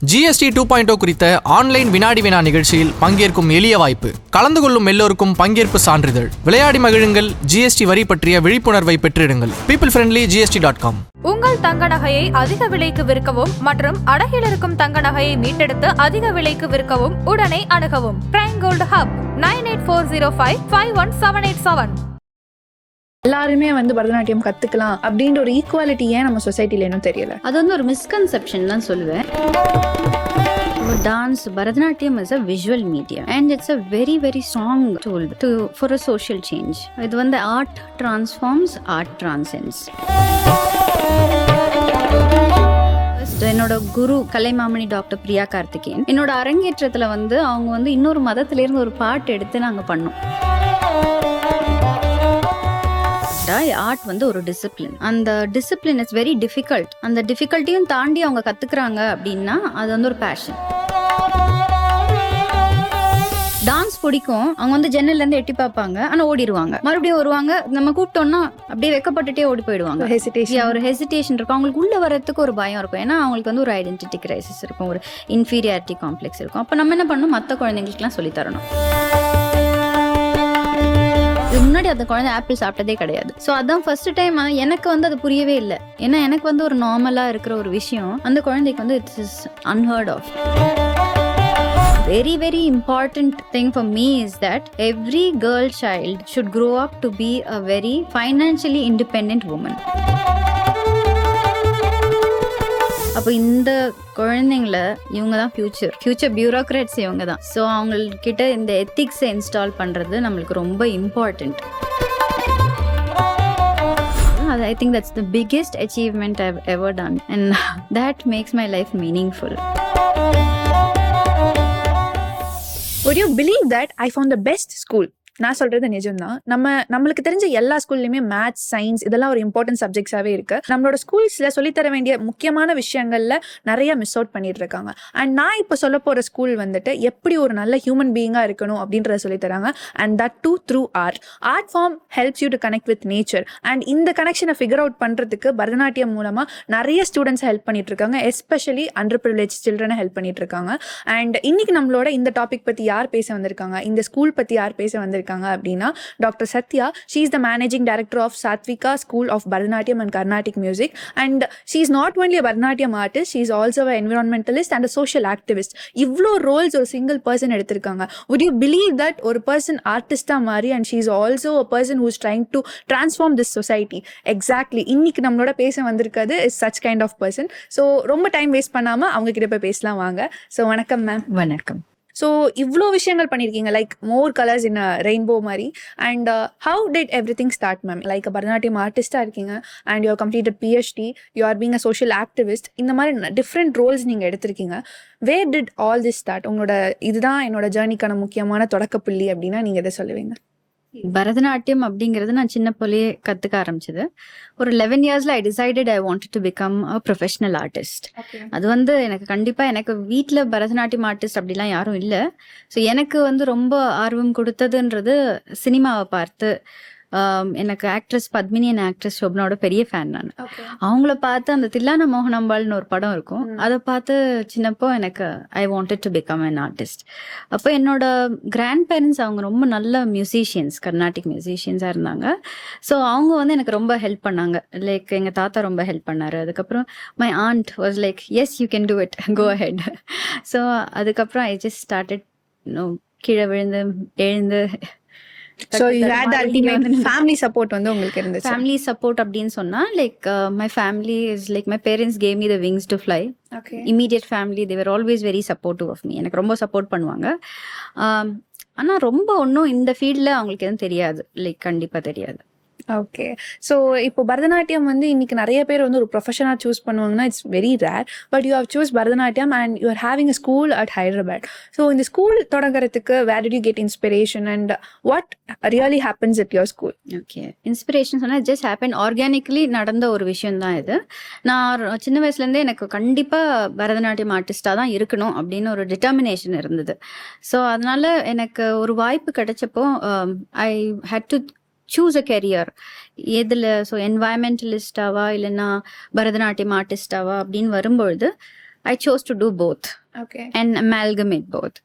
GST 2.0 குறித்த online வினாடி வினா நிகழ்ச்சியில் பங்கேற்கும் எளிய வாய்ப்பு. கலந்து கொள்ளும் எல்லோருக்கும் பங்கேற்பு சான்றிதழ். விளையாடி மகிழுங்கள். ஜிஎஸ்டி வரி பற்றிய விழிப்புணர்வை பெற்றிடுங்கள். peoplefriendly.gst.com. உங்கள் தங்க நகையை அதிக விலைக்கு விற்கவும் மற்றும் அடகில் இருக்கும் தங்க நகையை மீட்டெடுத்து அதிக விலைக்கு விற்கவும் உடனே அணுகவும். Prime gold hub 9840551787. எல்லாருமே பரதநாட்டியம் கத்துக்கலாம் அப்படின்ற ஒரு ஈக்குவாலிட்டி ஏன் நம்ம சொசைட்டில இன்னும் தெரியல? அது ஒரு மிஸ்கன்செப்ஷன் தான் சொல்லுவேன். Dance, Bharatanatyam is a visual medium and it's a very very strong tool for a social change. இது art transforms, art transcends. என்னோட குரு கலைமாமணி டாக்டர் பிரியா கார்த்திகேயன் என்னோட அரங்கேற்றத்துல அவங்க இன்னொரு மதத்துல இருந்து ஒரு பாட்டு எடுத்து நாங்க பண்ணோம். ஆர்ட் ஒரு டிசிப்ளின். அந்த டிசிப்ளின் இஸ் வெரி டிஃபிகல்ட். அந்த டிஃபிகல்ட்டியும் தாண்டி அவங்க கத்துக்கிறாங்க அப்படின்னா அது ஒரு பேஷன். டான்ஸ் பிடிக்கும். அவங்க ஜன்னல்ல இருந்து எட்டி பார்ப்பாங்க, ஆனா ஓடிடுவாங்க. மறுபடியும் வருவாங்க, நம்ம கூப்பிட்டோம்னா அப்படியே வெக்கப்பட்டுட்டே ஓடி போயிடுவாங்க. ஒரு ஹெசிடேஷன் இருக்கும். அவங்களுக்கு உள்ள வரதுக்கு ஒரு பயம் இருக்கும். ஏன்னா அவங்களுக்கு ஒரு ஐடென்டிட்டி கிரைசிஸ் இருக்கும், ஒரு இன்ஃபீரியாரிட்டி காம்ப்ளெக்ஸ் இருக்கும். அப்ப நம்ம என்ன பண்ணணும், மற்ற குழந்தைங்களுக்குலாம் சொல்லி தரணும். முன்னாடி அந்த குழந்தை ஆப்பிள் சாப்பிட்டதே கிடையாது. ஸோ அதான் ஃபர்ஸ்ட் டைம் எனக்கு அது புரியவே இல்லை. ஏன்னா எனக்கு ஒரு நார்மலா இருக்கிற ஒரு விஷயம் அந்த குழந்தைக்கு it's is unheard of. Very very important thing for me is that every girl child should grow up to be a very financially independent woman. அப்போ இந்த குழந்தைங்கள இவங்க தான் ஃபியூச்சர் பியூரோக்ராட்ஸ் இவங்க தான். ஸோ அவங்கக்கிட்ட இந்த எத்திக்ஸை இன்ஸ்டால் பண்ணுறது நம்மளுக்கு ரொம்ப important. I think that's the biggest achievement I've ever done and that makes my life meaningful. Would you believe that I found the best school? நான் சொல்றது நிஜம்தான். நம்மளுக்கு தெரிஞ்ச எல்லா ஸ்கூல்லையுமே மேத்ஸ், சயின்ஸ் இதெல்லாம் ஒரு இம்பார்ட்டன்ட் சப்ஜெக்ட்ஸாவே இருக்கு. நம்மளோட ஸ்கூல்ஸ்ல சொல்லித்தர வேண்டிய முக்கியமான விஷயங்கள்ல நிறைய மிஸ் அவுட் பண்ணிட்டு இருக்காங்க. அண்ட் நான் இப்போ சொல்ல போற ஸ்கூல் எப்படி ஒரு நல்ல ஹியூமன் பீயிங்கா இருக்கணும் அப்படின்றத சொல்லித்தராங்க. And that to through art. Art form helps you to connect with nature. And இந்த கனெக்ஷனை ஃபிகர் அவுட் பண்றதுக்கு பரதநாட்டியம் மூலமா நிறைய ஸ்டூடெண்ட்ஸ் ஹெல்ப் பண்ணிட்டு இருக்காங்க. எஸ்பெஷலி அண்டர் ப்ரிவிலேஜ் சில்ட்ரனை ஹெல்ப் பண்ணிட்டு இருக்காங்க. அண்ட் இன்னைக்கு நம்மளோட இந்த டாபிக் பத்தி யார் பேச வந்திருக்காங்க, இந்த ஸ்கூல் பத்தி யார் பேச வந்திருக்காங்க அப்படின்னா doctor Sathya. she is the managing director of Satvika School of Bharatanatyam and Carnatic Music, and she is not only a Bharatanatyam artist, she is also an environmentalist and a social activist. இவ்ளோ Rolle's ஒரு single person எடுத்திருக்காங்க. would you believe that ஒரு person ஆர்டிஸ்டா மாறி and she is also a person who is trying to transform this society? exactly இன்னைக்கு நம்மளோட பேச வந்திருக்கிறது is such kind of person. so ரொம்ப டைம் வேஸ்ட் பண்ணாம அவங்க கிட்ட போய் பேசலாம் வாங்க. so வணக்கம் மேம். வணக்கம். ஸோ இவ்வளோ விஷயங்கள் பண்ணியிருக்கீங்க, like more colours in rainbow மாதிரி. And how did everything start ma'am? Like Bharatanatyam ஆர்டிஸ்டாக இருக்கீங்க and you completed PhD, you are being a social activist. இந்த மாதிரி டிஃப்ரெண்ட் ரோல்ஸ் நீங்கள் எடுத்திருக்கீங்க. Where did all this start? உங்களோட இதுதான் என்னோட ஜேர்னிக்கான முக்கியமான தொடக்கப்புள்ளி அப்படின்னா நீங்கள் எதை சொல்லுவீங்க? பரதநாட்டியம் அப்படிங்கிறது நான் சின்ன போலயே கத்துக்க ஆரம்பிச்சது. ஒரு 11 yearsல I decided I wanted to become a professional artist. அது எனக்கு கண்டிப்பா எனக்கு வீட்டுல பரதநாட்டியம் ஆர்டிஸ்ட் அப்படிலாம் யாரும் இல்லை. ஸோ எனக்கு ரொம்ப ஆர்வம் கொடுத்ததுன்றது சினிமாவை பார்த்து. எனக்கு ஆக்ட்ரஸ் பத்மினி அண்ட் ஆக்ட்ரஸ் ஷோபனாவோட பெரிய ஃபேன் நான். அவங்கள பார்த்து அந்த தில்லானா மோகனாம்பாள்னு ஒரு படம் இருக்கும், அதை பார்த்து சின்னப்போ எனக்கு ஐ wanted to become an artist. அப்போ என்னோட கிராண்ட் பேரண்ட்ஸ் அவங்க ரொம்ப நல்ல மியூசிஷியன்ஸ், கர்நாடிக் மியூசிஷியன்ஸாக இருந்தாங்க. ஸோ அவங்க எனக்கு ரொம்ப ஹெல்ப் பண்ணாங்க. லைக் எங்கள் தாத்தா ரொம்ப ஹெல்ப் பண்ணாரு. அதுக்கப்புறம் my aunt was like yes you can do it, go ahead. So அதுக்கப்புறம் ஐ ஜஸ்ட் ஸ்டார்டட் கீழே விழுந்து எழுந்து. So you had the ultimate family support உங்களுக்கு இருந்துச்சு? Family support அப்படின்னு சொன்னா like my family is like my parents gave me the wings to fly. Okay. Immediate family, they were always very supportive of me. எனக்கு ரொம்ப support பண்ணுவாங்க. ஆனா ரொம்ப ஒன்றும் இந்த ஃபீல்டில் அவங்களுக்கு எதுவும் தெரியாது, லைக் கண்டிப்பாக தெரியாது. ஓகே. ஸோ இப்போ பரதநாட்டியம் இன்னைக்கு நிறைய பேர் ஒரு ப்ரொஃபஷனாக சூஸ் பண்ணுவாங்கன்னா it's very rare. But you have choose Bharatanatyam and you are having a school at Hyderabad. So இந்த ஸ்கூல் தொடங்குறதுக்கு where did you get inspiration and what really happens at your school? Okay, inspiration சொன்னால் just happen organically நடந்த ஒரு விஷயம் தான் இது. நான் சின்ன வயசுலேருந்தே எனக்கு கண்டிப்பாக பரதநாட்டியம் ஆர்டிஸ்டாக தான் இருக்கணும் அப்படின்னு ஒரு டிட்டர்மினேஷன் இருந்தது. ஸோ அதனால எனக்கு ஒரு வாய்ப்பு கிடைச்சப்போ I had to choose a career. எதில் ஸோ என்வாயன்மெண்டலிஸ்டாவா இல்லைன்னா பரதநாட்டியம் ஆர்டிஸ்டாவா அப்படின்னு வரும்பொழுது I chose to do both okay. And amalgamate both.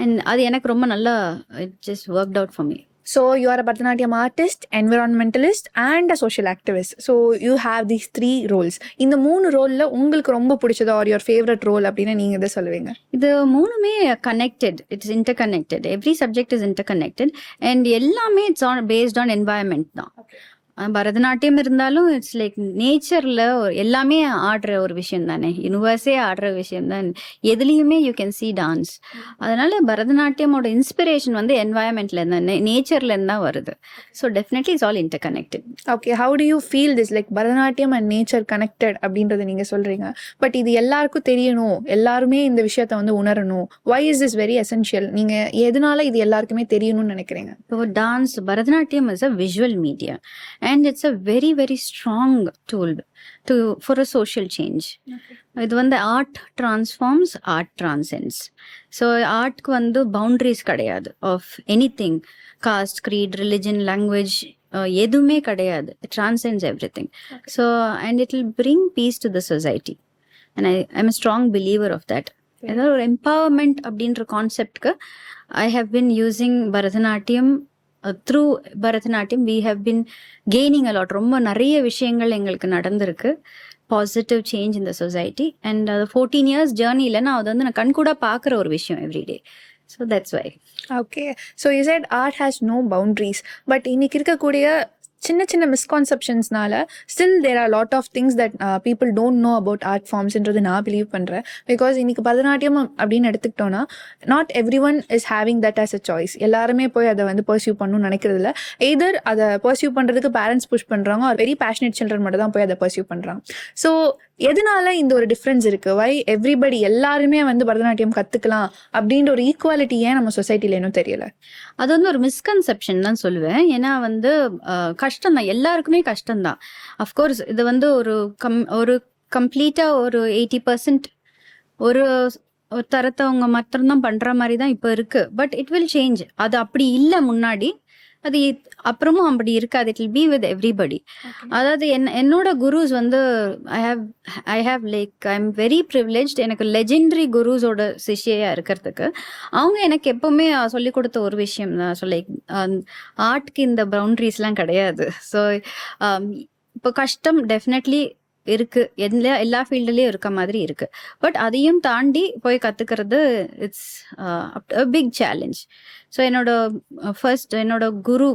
And அது எனக்கு ரொம்ப நல்லா it just worked out for me. So you are a Bharatanatyam artist, environmentalist and a social activist. So you have these 3 roles. இந்த 3 ரோல்ல உங்களுக்கு ரொம்ப பிடிச்சது or your favorite role அப்படின்னு நீங்க எதை சொல்லுவீங்க? இது மூணுமே connected, it's interconnected. Every subject is interconnected and எல்லாமே it's on based on environment தான். பரதநாட்டியம் இருந்தாலும் இட்ஸ் லைக் நேச்சர்ல எல்லாமே ஆடுற ஒரு விஷயம் தானே, யூனிவர்ஸே ஆடுற விஷயம் தான். எதுலேயுமே யூ கேன் சி டான்ஸ். அதனால பரதநாட்டியமோட இன்ஸ்பிரேஷன் வந்து என்வாயன்மெண்ட்ல இருந்தா நேச்சர்ல இருந்தா வருது. So definitely it's all inter connected. Okay, how to you feel this like Bharatanatyam and nature connected அப்படின்றது நீங்க சொல்றீங்க. பட் இது எல்லாருக்கும் தெரியணும், எல்லாருமே இந்த விஷயத்த வந்து உணரணும். Why is this very essential? நீங்க எதனால இது எல்லாருக்குமே தெரியணும்னு நினைக்கிறீங்க? இப்போ dance, Bharatanatyam is a visual media. And it's a very, very strong tool for a social change. இது வந்து art transforms, art transcends. So ஆர்ட்க்கு வந்து பவுண்டரிஸ் கிடையாது of anything, caste, creed, religion, language, எதுவுமே கிடையாது. It transcends everything. So and it will bring peace to the society. And I'm a strong believer of that. ஏதாவது ஒரு empowerment அப்படின்ற கான்செப்ட்க்கு I have been using Bharatanatyam. Through Bharatanatyam we have been gaining a lot. ரொம்ப நிறைய விஷயங்கள் எங்களுக்கு நடந்திருக்கு, positive change in the society. And 14 years ஜேர்னியில் நான் அது வந்து நான் கண்கூட பார்க்குற ஒரு விஷயம் everyday. So that's why. Okay, so you said art has no boundaries. But இன்னைக்கு இருக்கக்கூடிய சின்ன சின்ன மிஸ்கான்செப்ஷன்ஸ்னால still there are lot of things that people don't know about art ஃபார்ம்ஸ்ன்றது நான் பிலீவ் பண்ணுறேன். பிகாஸ் இன்னைக்கு பரதநாட்டியம் அப்படின்னு எடுத்துக்கிட்டோன்னா not everyone is having that as a choice. எல்லாருமே போய் அதை வந்து பர்சியூ பண்ணணும்னு நினைக்கிறது இல்லை. எய்தர் அதை பர்சியூ பண்ணுறதுக்கு பேரண்ட்ஸ் புஷ் பண்ணுறாங்க, ஒரு வெரி பேஷனேட் சில்ட்ரன் மட்டும் தான் போய் அதை பர்சியூ பண்ணுறாங்க. ஸோ எதனால இந்த ஒரு டிஃப்ரென்ஸ் இருக்கு? வை எவ்ரிபடி எல்லாருமே வந்து பரதநாட்டியம் கற்றுக்கலாம் அப்படின்ற ஒரு ஈக்குவாலிட்டி ஏன் நம்ம சொசைட்டியில் இன்னும் தெரியல? அது வந்து ஒரு மிஸ்கன்செப்ஷன் தான் சொல்லுவேன். ஏன்னா வந்து கஷ்டம்தான், எல்லாருக்குமே கஷ்டம்தான். அஃப்கோர்ஸ் இது வந்து ஒரு கம்ப்ளீட்டாக ஒரு 80% ஒரு தரத்தை அவங்க மாத்திரம்தான் பண்ணுற மாதிரி தான் இப்போ இருக்கு. But it will change. அது அப்படி இல்லை முன்னாடி, அது அப்புறமும் அப்படி இருக்காது. It will be with everybody. அதாவது என்னோட குருஸ் வந்து I have like I am very privileged. எனக்கு லெஜெண்டரி குருஸோட சிஷ்யா இருக்கிறதுக்கு அவங்க எனக்கு எப்பவுமே சொல்லி கொடுத்த ஒரு விஷயம் தான். ஸோ லைக் ஆர்ட்க்கு இந்த பவுண்டரிஸ்லாம் கிடையாது. ஸோ இப்போ கஷ்டம் டெஃபினெட்லி இருக்கு, எல்லா ஃபீல்டுலயும் இருக்க மாதிரி இருக்கு. பட் அதையும் தாண்டி போய் கத்துக்கிறது இட்ஸ் பிக் சேலஞ்ச். ஸோ என்னோட குரு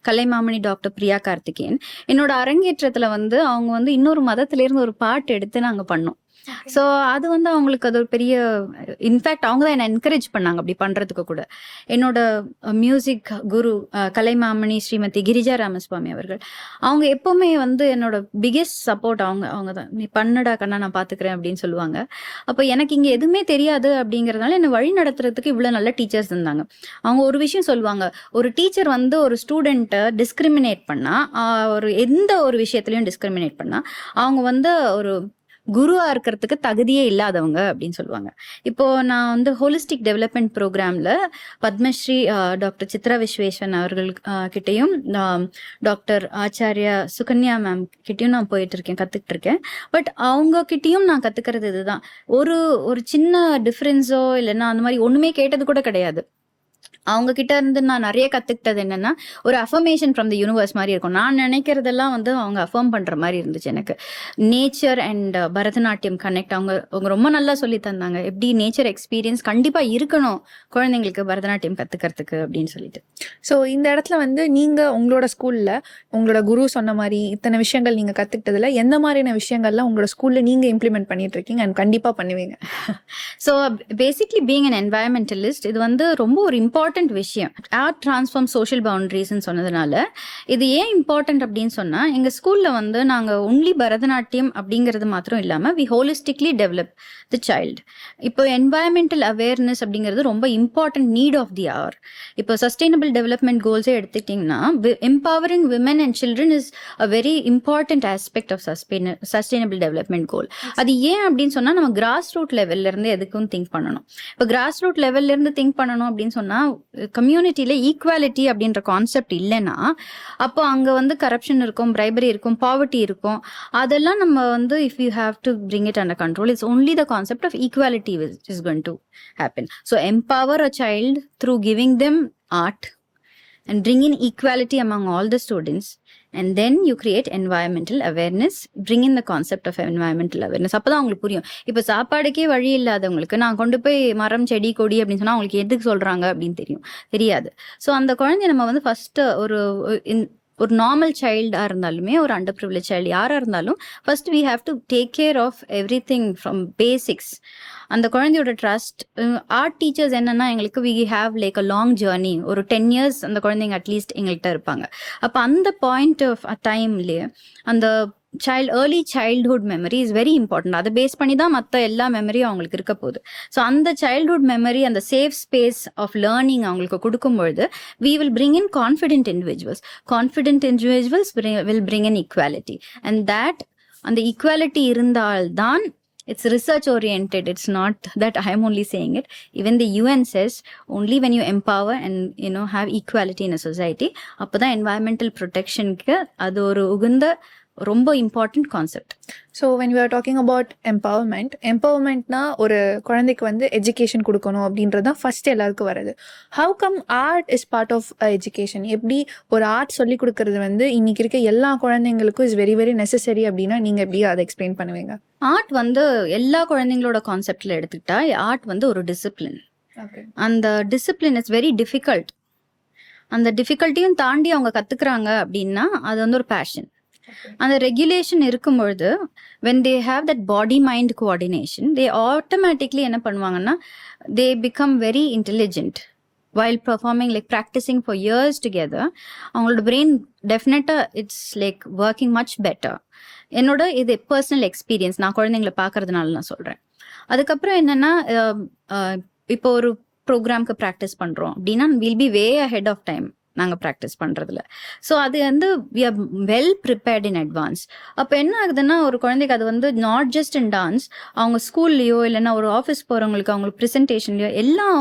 கலைமாமணி டாக்டர் பிரியா கார்த்திகேயன் என்னோட அரங்கேற்றத்துல வந்து அவங்க வந்து இன்னொரு மதத்துல இருந்து ஒரு பாட்டு எடுத்து நாங்க பண்ணோம். ஸோ அது வந்து அவங்களுக்கு அது ஒரு பெரிய இன்ஃபேக்ட் அவங்க தான் என்னை என்கரேஜ் பண்ணாங்க அப்படி பண்றதுக்கு கூட. என்னோட மியூசிக் குரு கலைமாமணி ஸ்ரீமதி கிரிஜா ராமசுவாமி அவர்கள், அவங்க எப்பவுமே வந்து என்னோட பிகெஸ்ட் சப்போர்ட் அவங்க தான். நீ பண்ணுடா கண்ணா, நான் பாத்துக்கிறேன் அப்படின்னு சொல்லுவாங்க. அப்போ எனக்கு இங்க எதுவுமே தெரியாது அப்படிங்கறதுனால என்னை வழி நடத்துறதுக்கு இவ்வளவு நல்ல டீச்சர்ஸ் இருந்தாங்க. அவங்க ஒரு விஷயம் சொல்லுவாங்க, ஒரு டீச்சர் வந்து ஒரு ஸ்டூடெண்ட்டை டிஸ்கிரிமினேட் பண்ணா, ஒரு எந்த ஒரு விஷயத்திலையும் டிஸ்கிரிமினேட் பண்ணா அவங்க வந்து ஒரு குருவா இருக்கிறதுக்கு தகுதியே இல்லாதவங்க அப்படின்னு சொல்லுவாங்க. இப்போ நான் வந்து ஹோலிஸ்டிக் டெவலப்மெண்ட் ப்ரோக்ராம்ல பத்மஸ்ரீ டாக்டர் சித்ரா விஸ்வேஸ்வரன் அவர்கள் கிட்டையும் டாக்டர் ஆச்சாரியா சுகன்யா மேம் கிட்டையும் நான் போயிட்டு இருக்கேன், கத்துக்கிட்டு இருக்கேன். பட் அவங்க கிட்டையும் நான் கத்துக்கிறது இதுதான். ஒரு சின்ன டிஃபரன்ஸோ இல்லைன்னா அந்த மாதிரி ஒண்ணுமே கேட்டது கூட கிடையாது. அவங்க கிட்ட இருந்து நான் நிறைய கத்துக்கிட்டது என்னன்னா, ஒரு அஃபர்மேஷன் ஃப்ரம் த யூனிவர்ஸ் மாதிரி இருக்கும். நான் நினைக்கிறதெல்லாம் வந்து அவங்க அஃபர்ம் பண்ற மாதிரி இருந்துச்சு எனக்கு. நேச்சர் அண்ட் பரதநாட்டியம் கனெக்ட் அவங்க ரொம்ப நல்லா சொல்லி தந்தாங்க. எப்படி நேச்சர் எக்ஸ்பீரியன்ஸ் கண்டிப்பா இருக்கணும் குழந்தைங்களுக்கு பரதநாட்டியம் கத்துக்கிறதுக்கு அப்படின்னு சொல்லிட்டு. ஸோ இந்த இடத்துல வந்து நீங்க உங்களோட ஸ்கூல்ல உங்களோட குரு சொன்ன மாதிரி இத்தனை விஷயங்கள் நீங்க கத்துக்கிட்டதுல எந்த மாதிரியான விஷயங்கள்லாம் உங்களோட ஸ்கூல்ல நீங்க இம்ப்ளிமெண்ட் பண்ணிட்டு இருக்கீங்க அண்ட் கண்டிப்பா பண்ணுவீங்க? So basically being an environmentalist, இது வந்து ரொம்ப ஒரு இம்பார்ட்டன்ட் விஷயம். ஆர்ட் டிரான்ஸ்ஃபார்ம் சோஷியல் பவுண்டரிஸ்ன்னு சொன்னதுனால இது ஏன் இம்பார்ட்டன்ட் அப்படின்னு சொன்னா, எங்க ஸ்கூல்ல வந்து நாங்க ஒன்லி பரதநாட்டியம் அப்படிங்கிறது மாத்திரம் இல்லாம we holistically develop the child. இப்போ என்வாயன்மெண்டல் அவேர்னஸ் அப்படிங்கிறது ரொம்ப important need of the hour. இப்போ சஸ்டைனபிள் டெவலப்மெண்ட் கோல்ஸே எடுத்துக்கிட்டிங்கன்னா, empowering women and children is a very important aspect of sustainable development goal. அது ஏன் அப்படின்னு சொன்னா, நம்ம கிராஸ் ரூட் லெவல்ல இருந்து எதுக்கும் திங்க் பண்ணணும். இப்போ கிராஸ் ரூட் லெவல்ல இருந்து திங்க் பண்ணணும் அப்படின்னு சொன்னா, கம்யூனிட்டியில ஈக்குவாலிட்டி அப்படின்ற கான்செப்ட் இல்லைன்னா அப்போ அங்க வந்து கரப்ஷன் இருக்கும், பிரைபரி இருக்கும், பாவர்ட்டி இருக்கும். அதெல்லாம் நம்ம வந்து if you have to bring it under control, it's only the concept of equality is going to happen. So empower a child through giving them art and bring in equality among all the students, and then you create environmental awareness, bring in the concept of environmental awareness. அப்பதான் அவங்களுக்கு புரியும். இப்ப சாப்பாடுக்கே வழி இல்லாதவங்களுக்கு நான் கொண்டு போய் மரம் செடி கொடி அப்படின்னு சொன்னா அவங்களுக்கு எதுக்கு சொல்றாங்க அப்படின்னு தெரியாது. ஸோ அந்த குழந்தைய நம்ம வந்து ஃபர்ஸ்ட் ஒரு நார்மல் சைல்டா இருந்தாலுமே ஒரு அண்டர் ப்ரிவிலேஜ் சைல்டு யாரா இருந்தாலும் first we have to take care of everything from basics. அந்த குழந்தையோட ட்ரஸ்ட். ஆர்ட் டீச்சர்ஸ் என்னன்னா எங்களுக்கு we have like a long journey, ஒரு 10 years அந்த குழந்தைங்க அட்லீஸ்ட் எங்கள்கிட்ட இருப்பாங்க. அப்போ அந்த பாயிண்ட் ஆஃப் டைம்லேயே அந்த early childhood memory is very important. அதை பேஸ் பண்ணி தான் மற்ற எல்லா மெமரியும் அவங்களுக்கு இருக்க போகுது. ஸோ அந்த சைல்ட்ஹுட் மெமரி, அந்த சேஃப் ஸ்பேஸ் ஆஃப் லேர்னிங் அவங்களுக்கு கொடுக்கும்பொழுது we will bring in confident individuals will bring in equality, and that அந்த equality இருந்தால்தான் it's research oriented. It's not that I am only saying it. Even the UN says only when you empower and have equality in a society, அப்பதான் environmental protectionக்கு அது ஒரு உகுந்த ரொம்ப important concept. So when you are talking about எம்பவர்மெண்ட்னா ஒரு குழந்தைக்கு வந்து education கொடுக்கணும் அப்படின்றது தான் ஃபர்ஸ்ட் எல்லாருக்கும் வருது. How come art is part of education? எப்படி ஒரு ஆர்ட் சொல்லி கொடுக்கறது வந்து இன்னைக்கு இருக்க எல்லா குழந்தைங்களுக்கும் இஸ் வெரி வெரி நெசசரி அப்படின்னா நீங்க எப்படி அதை எக்ஸ்பிளைன் பண்ணுவீங்க? ஆர்ட் வந்து எல்லா குழந்தைங்களோட கான்செப்ட்ல எடுத்துக்கிட்டா ஆர்ட் வந்து ஒரு டிசிப்ளின். அந்த டிசிப்ளின் இஸ் வெரி டிஃபிகல்ட். அந்த டிஃபிகல்ட்டியும் தாண்டி அவங்க கத்துக்கிறாங்க அப்படின்னா அது வந்து ஒரு பேஷன். அந்த ரெகுலேஷன் இருக்கும்பொழுது when they have that body mind coordination, they automatically என்ன பண்ணுவாங்கன்னா they become very intelligent while performing, like practicing for years together. அவங்களோட brain definitely it's like working much better. என்னோட இது பர்சனல் எக்ஸ்பீரியன்ஸ், நான் குழந்தைங்களை பார்க்கறதுனால நான் சொல்றேன். அதுக்கப்புறம் என்னன்னா இப்போ ஒரு ப்ரோக்ராம்க்கு ப்ராக்டிஸ் பண்றோம் அப்படின்னா will be way ahead of time நாங்கள் ப்ராக்டிஸ் பண்ணுறதுல. ஸோ அது வந்து we are well prepared in advance. அப்போ என்ன ஆகுதுன்னா ஒரு குழந்தைக்கு அது வந்து நாட் ஜஸ்ட் இன் டான்ஸ், அவங்க ஸ்கூல்லையோ இல்லைன்னா ஒரு ஆஃபீஸ் போகிறவங்களுக்கு அவங்களுக்கு ப்ரெசன்டேஷன்லையோ எல்லாம்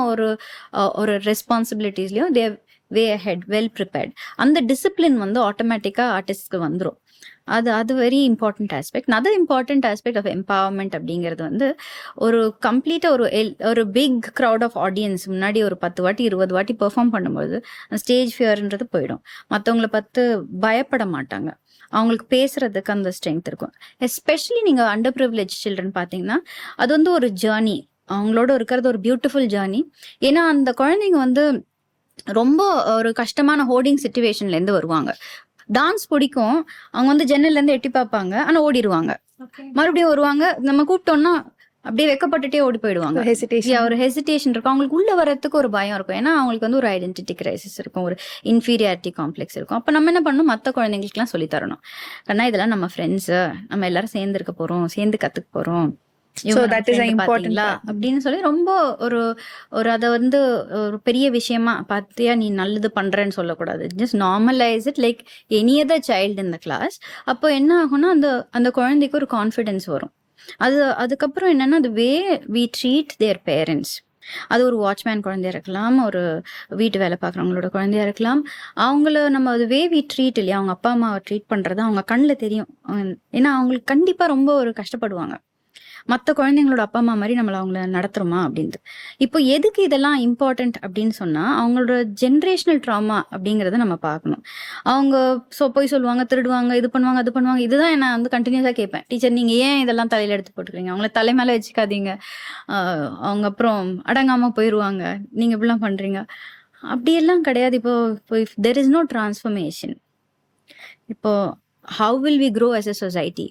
ஒரு ரெஸ்பான்சிபிலிட்டிஸ்லையும் they way ahead, well prepared. அந்த டிசிப்ளின் வந்து ஆட்டோமேட்டிக்காக ஆர்டிஸ்ட்க்கு வந்துடும். அது very important aspect. Other important aspect of empowerment அப்படிங்கிறது வந்து ஒரு கம்ப்ளீட்டாக ஒரு பிக் க்ரௌட் ஆஃப் ஆடியன்ஸ் முன்னாடி ஒரு 10 வாட்டி 20 வாட்டி பெர்ஃபார்ம் பண்ணும்போது அந்த ஸ்டேஜ் ஃபியர்ன்றது போயிடும். மற்றவங்களை பார்த்து பயப்பட மாட்டாங்க. அவங்களுக்கு பேசுறதுக்கு அந்த ஸ்ட்ரென்த் இருக்கும். எஸ்பெஷலி நீங்கள் அண்டர் ப்ரிவிலேஜ் சில்ட்ரன் பார்த்தீங்கன்னா அது வந்து ஒரு ஜேர்னி, அவங்களோட இருக்கிறது ஒரு பியூட்டிஃபுல் ஜேர்னி. ஏன்னா அந்த குழந்தைங்க வந்து ரொம்ப ஒரு கஷ்டமான ஹோர்டிங் சிச்சுவேஷன்லேருந்து வருவாங்க. டான்ஸ் பிடிக்கும், அவங்க வந்து ஜன்னல்லேருந்து எட்டி பார்ப்பாங்க, ஆனால் ஓடிடுவாங்க. மறுபடியும் வருவாங்க, நம்ம கூப்பிட்டோம்னா அப்படியே வெக்கப்பட்டுட்டே ஓடி போயிடுவாங்க. ஒரு ஹெசிடேஷன் இருக்கும், அவங்களுக்கு உள்ள வரத்துக்கு ஒரு பயம் இருக்கும். ஏன்னா அவங்களுக்கு வந்து ஒரு ஐடென்டிட்டி கிரைசிஸ் இருக்கும், ஒரு இன்ஃபீரியாரிட்டி காம்ப்ளெக்ஸ் இருக்கும். அப்போ நம்ம என்ன பண்ணணும், மற்ற குழந்தைங்களுக்குலாம் சொல்லி தரணும். ஏன்னா இதெல்லாம் நம்ம ஃப்ரெண்ட்ஸு, நம்ம எல்லாரும் சேர்ந்து இருக்க போகிறோம், சேர்ந்து கற்றுக்க போகிறோம் அப்படின்னு சொல்லி ரொம்ப ஒரு அதை வந்து ஒரு பெரிய விஷயமா பார்த்தியா நீ நல்லது பண்றேன்னு சொல்லக்கூடாது. Just normalise it like any other child in the class. அப்போ என்ன ஆகும்னா அந்த குழந்தைக்கு ஒரு கான்ஃபிடென்ஸ் வரும். அதுக்கப்புறம் என்னன்னா the way we treat their parents, அது ஒரு வாட்ச்மேன் குழந்தையா இருக்கலாம், ஒரு வீட்டு வேலை பார்க்குறவங்களோட குழந்தையா இருக்கலாம். அவங்கள நம்ம அது வே வி ட்ரீட் இல்லையா, அவங்க அப்பா அம்மாவை ட்ரீட் பண்றது அவங்க கண்ணில் தெரியும். ஏன்னா அவங்களுக்கு கண்டிப்பா ரொம்ப ஒரு கஷ்டப்படுவாங்க, மற்ற குழந்தைங்களோட அப்பா அம்மா மாதிரி நம்மளை அவங்கள நடத்துறோமா அப்படின்ட்டு. இப்போ எதுக்கு இதெல்லாம் இம்பார்ட்டன்ட் அப்படின்னு சொன்னா அவங்களோட ஜென்ரேஷனல் ட்ராமா அப்படிங்கிறத நம்ம பார்க்கணும். அவங்க போய் சொல்லுவாங்க, திருடுவாங்க, இது பண்ணுவாங்க, அது பண்ணுவாங்க. இதுதான் நான் வந்து கண்டினியூஸாக கேட்பேன், டீச்சர் நீங்க ஏன் இதெல்லாம் தலையில எடுத்து போட்டுக்கிறீங்க, அவங்கள தலை மேலே வச்சுக்காதீங்க, அவங்க அப்புறம் அடங்காம போயிடுவாங்க, நீங்க இப்படிலாம் பண்றீங்க. அப்படியெல்லாம் கிடையாது. இப்போ if there is no transformation, இப்போ how will we grow as a society?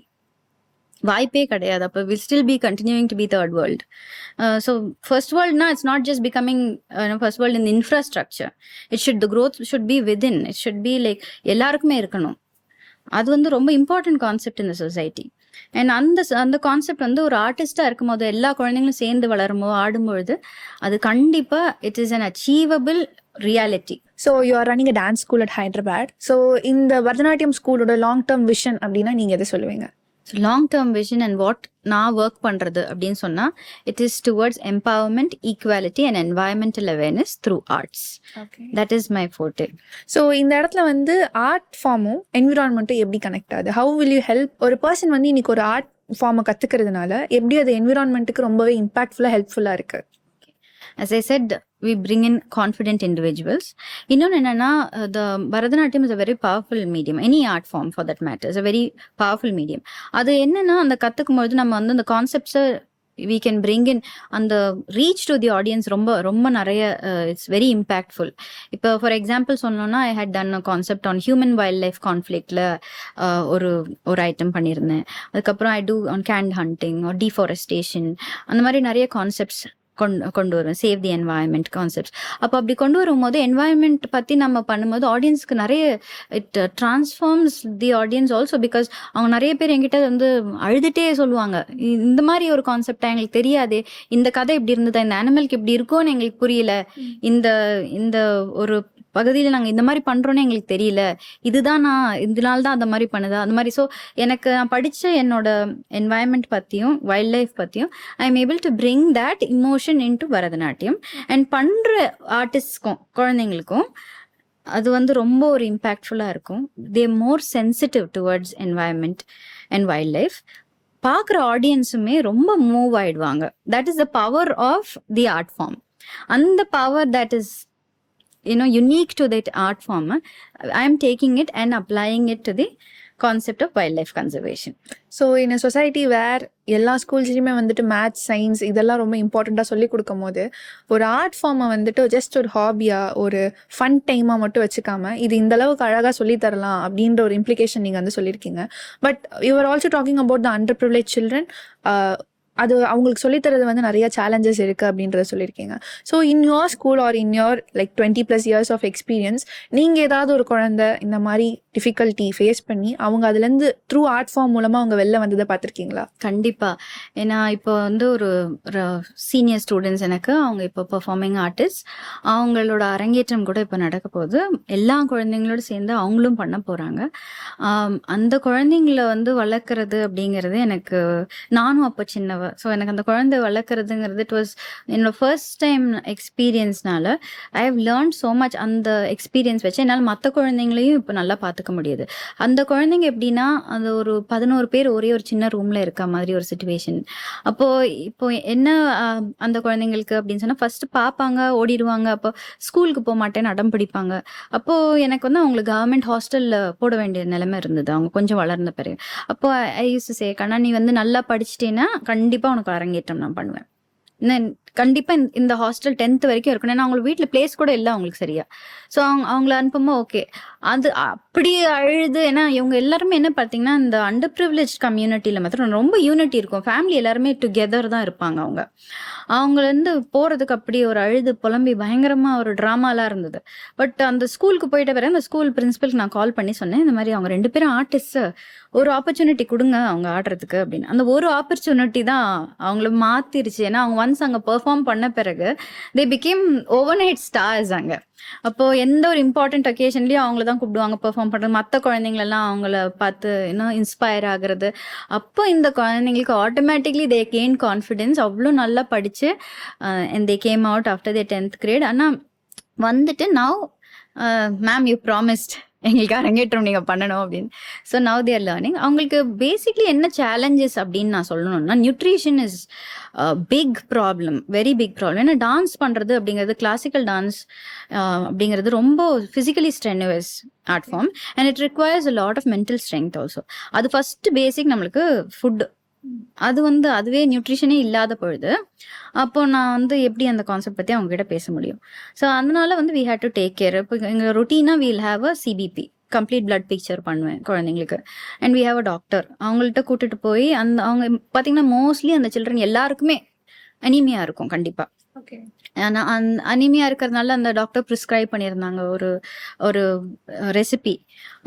வாய்ப்பே கிடையாது. அப்போ will still be continuing to be third world. So first வேர்ல்ட்னா it's not just becoming first world in infrastructure. The growth should be within, it should be like எல்லாருக்குமே இருக்கணும். அது வந்து ரொம்ப important concept இந்த சொசைட்டி. அண்ட் அந்த concept வந்து ஒரு ஆர்டிஸ்டாக இருக்கும் போது எல்லா குழந்தைங்களும் சேர்ந்து வளரும்போது ஆடும்பொழுது அது கண்டிப்பாக it is an achievable reality. So you are running a dance school at Hyderabad. So இந்த பரதநாட்டியம் ஸ்கூலோட லாங் டேர்ம் விஷன் அப்படின்னா நீங்கள் எதை சொல்லுவீங்க? Long term vision and what நான் ஒர்க் பண்றது அப்படின்னு சொன்னா it is towards empowerment, equality and environmental awareness through arts. That is my forte. So இந்த இடத்துல வந்து ஆர்ட் ஃபார்மும் என்விரான்மெண்ட்டும் எப்படி கனெக்ட் ஆகுது? ஹவு வில் யூ ஹெல்ப் ஒரு பர்சன் வந்து இன்னைக்கு ஒரு ஆர்ட் ஃபார்மை கற்றுக்கிறதுனால எப்படி அது என்விரான்மெண்ட்டுக்கு ரொம்பவே இம்பாக்ட்ஃபுல்லாக ஹெல்ப்ஃபுல்லாக இருக்கு? As I said, we bring in confident individuals. இன்னொன்று என்னன்னா, the Bharatanatyam is a very powerful medium. Any art form for that matter is a very powerful medium. அது என்னன்னா, அந்த கற்றுக்கும் பொழுது நம்ம வந்து அந்த கான்செப்ட்ஸை we can bring in அந்த reach to the audience ரொம்ப ரொம்ப நிறைய it's very impactful. இப்போ ஃபார் எக்ஸாம்பிள் சொன்னோன்னா, I had done a concept on human wildlife conflictல ஒரு ஐட்டம் பண்ணியிருந்தேன். அதுக்கப்புறம் I do on canned hunting or deforestation. அந்த மாதிரி நிறைய கான்செப்ட்ஸ் கொண்டு வருவேன். சேவ் தி என்வாயன்மெண்ட் கான்செப்ட்ஸ். அப்போ அப்படி கொண்டு வரும்போது என்வாயன்மெண்ட் பற்றி நம்ம பண்ணும்போது ஆடியன்ஸ்க்கு நிறைய it transforms the audience also. Because அவங்க நிறைய பேர் என்கிட்ட வந்து அழுதுகிட்டே சொல்லுவாங்க, இந்த மாதிரி ஒரு கான்செப்டா எங்களுக்கு தெரியாது, இந்த கதை இப்படி இருந்ததா, இந்த அனிமலுக்கு இப்படி இருக்கும்னு எங்களுக்கு புரியல, இந்த இந்த ஒரு பகுதியில் நாங்கள் இந்த மாதிரி பண்ணுறோன்னு எங்களுக்கு தெரியல, இதுதான் நான் இதனால தான் அந்த மாதிரி பண்ணுதா அந்த மாதிரி. ஸோ எனக்கு நான் படித்த என்னோட என்வாயன்மெண்ட் பற்றியும் வைல்ட் லைஃப் பற்றியும் I am able to bring that emotion into Bharatanatyam. And பண்ணுற ஆர்டிஸ்ட்க்கும் குழந்தைங்களுக்கும் அது வந்து ரொம்ப ஒரு இம்பேக்ட்ஃபுல்லாக இருக்கும். They more sensitive towards environment and wild life. பார்க்குற ஆடியன்ஸுமே ரொம்ப மூவ் ஆயிடுவாங்க. That is the power of the art form. அந்த power that is unique to that art form, I am taking it and applying it to the concept of wildlife conservation. So in a society where எல்லா ஸ்கூல்ஸ்லையுமே வந்துட்டு maths, science இதெல்லாம் ரொம்ப இம்பார்ட்டண்ட்டாக சொல்லி கொடுக்கும் போது ஒரு ஆர்ட் ஃபார்மை வந்துட்டு ஜஸ்ட் ஒரு ஹாபியாக ஒரு ஃபன் டைமாக மட்டும் வச்சுக்காம இது இந்த அளவுக்கு அழகாக சொல்லித்தரலாம் அப்படின்ற ஒரு இம்ப்ளிகேஷன் நீங்கள் வந்து சொல்லியிருக்கீங்க. But you are also talking about the under privilege children. அது அவங்களுக்கு சொல்லித்தரது வந்து நிறைய சேலஞ்சஸ் இருக்குது அப்படின்றத சொல்லியிருக்கீங்க. So in your school or in your like 20+ years of experience நீங்கள் ஏதாவது ஒரு குழந்தை இந்த மாதிரி டிஃபிகல்ட்டி ஃபேஸ் பண்ணி அவங்க அதுலேருந்து த்ரூ ஆர்ட் ஃபார்ம் மூலமாக அவங்க வெளில வந்ததை பார்த்துருக்கீங்களா? கண்டிப்பாக. ஏன்னா இப்போ வந்து ஒரு சீனியர் ஸ்டூடெண்ட்ஸ் எனக்கு அவங்க இப்போ பெர்ஃபார்மிங் ஆர்டிஸ்ட், அவங்களோட அரங்கேற்றம் கூட இப்போ நடக்க போகுது. எல்லா குழந்தைங்களோட சேர்ந்து அவங்களும் பண்ண போகிறாங்க. அந்த குழந்தைங்கள வந்து வளர்க்குறது அப்படிங்கிறது எனக்கு, நானும் அப்போ சின்னவ, ஸோ எனக்கு அந்த குழந்தை வளர்க்குறதுங்கிறது இட் வாஸ் என்னோட ஃபர்ஸ்ட் டைம் எக்ஸ்பீரியன்ஸ்னால I have learn so much. அந்த எக்ஸ்பீரியன்ஸ் வச்சு என்னால் மற்ற குழந்தைங்களையும் இப்போ நல்லா பார்த்துக்க முடியுது. அந்த குழந்தைங்க எப்படின்னா, அந்த ஒரு 11 பேர் ஒரே ஒரு சின்ன ரூமில் இருக்க மாதிரி ஒரு சுச்சுவேஷன். அப்போது இப்போ என்ன அந்த குழந்தைங்களுக்கு அப்படின்னு சொன்னால், ஃபஸ்ட்டு பார்ப்பாங்க, ஓடிடுவாங்க, அப்போ ஸ்கூலுக்கு போக மாட்டேன்னு அடம் பிடிப்பாங்க. அப்போது எனக்கு வந்து அவங்களுக்கு கவர்மெண்ட் ஹாஸ்டலில் போட வேண்டிய நிலைமை இருந்தது அவங்க கொஞ்சம் வளர்ந்த பிறகு. அப்போ ஐ யூஸ் டு சே, கண்ணா நீ வந்து நல்லா படிச்சிட்டேன்னா கண்டிப்பாக உனக்கு அரங்கேற்றம் நான் பண்ணுவேன். கண்டிப்பா இந்த ஹாஸ்டல் 10th வரைக்கும் இருக்கணும். ஏன்னா அவங்களுக்கு வீட்டில் பிளேஸ் கூட இல்லை அவங்களுக்கு சரியா. ஸோ அவங்கள அனுப்பும்போது ஓகே அது அப்படியே அழுது. ஏன்னா இவங்க எல்லாருமே என்ன பார்த்தீங்கன்னா, இந்த அண்டர் ப்ரிவிலேஜ் கம்யூனிட்டியில் மாத்திரம் ரொம்ப யூனிட்டி இருக்கும். ஃபேமிலி எல்லாருமே டுகெதர் தான் இருப்பாங்க. அவங்கள வந்து போகிறதுக்கு அப்படி ஒரு அழுது புலம்பி பயங்கரமாக ஒரு ட்ராமாலாம் இருந்தது. பட் அந்த ஸ்கூலுக்கு போயிட்ட பிறகு அந்த ஸ்கூல் பிரின்சிபலுக்கு நான் கால் பண்ணி சொன்னேன், இந்த மாதிரி அவங்க 2 பேரும் ஆர்டிஸ்ட், ஒரு ஆப்பர்ச்சுனிட்டி கொடுங்க அவங்க ஆடுறதுக்கு அப்படின்னு. அந்த ஒரு ஆப்பர்ச்சுனிட்டி தான் அவங்கள மாத்திருச்சு. ஏன்னா அவங்க ஒன்ஸ் அங்கே பெர்ஃபார்ம் பண்ண பிறகு தே பிகேம் ஓவர்நைட் ஸ்டார்ஸ் அங்கே. அப்போ எந்த ஒரு இம்பார்ட்டன்ட் ஒகேஷன்லயும் அவங்கள தான் கூப்பிடுவாங்க பெர்ஃபார்ம் பண்றது. மற்ற குழந்தைங்களெல்லாம் அவங்கள பார்த்து இன்னும் இன்ஸ்பயர் ஆகுறது. அப்போ இந்த குழந்தைங்களுக்கு ஆட்டோமேட்டிக்லி தே கெயின் கான்ஃபிடென்ஸ். அவ்வளோ நல்லா படிச்சு and they came out after the 10th grade. ஆனால் வந்துட்டு நவ் மேம் யூ ப்ராமிஸ்ட் எங்களுக்கு அரங்கேற்றம் நீங்கள் பண்ணணும் அப்படின்னு. So now their learning. அவங்களுக்கு பேசிக்லி என்ன சேலஞ்சஸ் அப்படின்னு நான் சொல்லணும்னா, nutrition is big problem, very big problem. ஏன்னா டான்ஸ் பண்ணுறது அப்படிங்கிறது, கிளாசிக்கல் டான்ஸ் அப்படிங்கிறது ரொம்ப physically strenuous art form and it requires a lot of mental strength also. அது ஃபர்ஸ்ட் பேசிக் நம்மளுக்கு ஃபுட்டு. அது வந்து அதுவே நியூட்ரிஷனே இல்லாத பொழுது அப்போ நான் வந்து எப்படி அந்த கான்செப்ட் பற்றி அவங்க கிட்ட பேச முடியும்? ஸோ அதனால வந்து we had to take care. இப்போ எங்கள் ரொட்டீனாக we'll have a CBP, complete blood picture பண்ணுவேன் குழந்தைங்களுக்கு. And we have a doctor. அவங்கள்ட்ட கூட்டிட்டு போய் அவங்க பார்த்தீங்கன்னா மோஸ்ட்லி அந்த சில்ட்ரன் எல்லாருக்குமே அனீமியா இருக்கும் கண்டிப்பாக. ஆனால் அனீமியா இருக்கிறதுனால அந்த டாக்டர் ப்ரிஸ்கிரைப் பண்ணியிருந்தாங்க ஒரு ரெசிபி.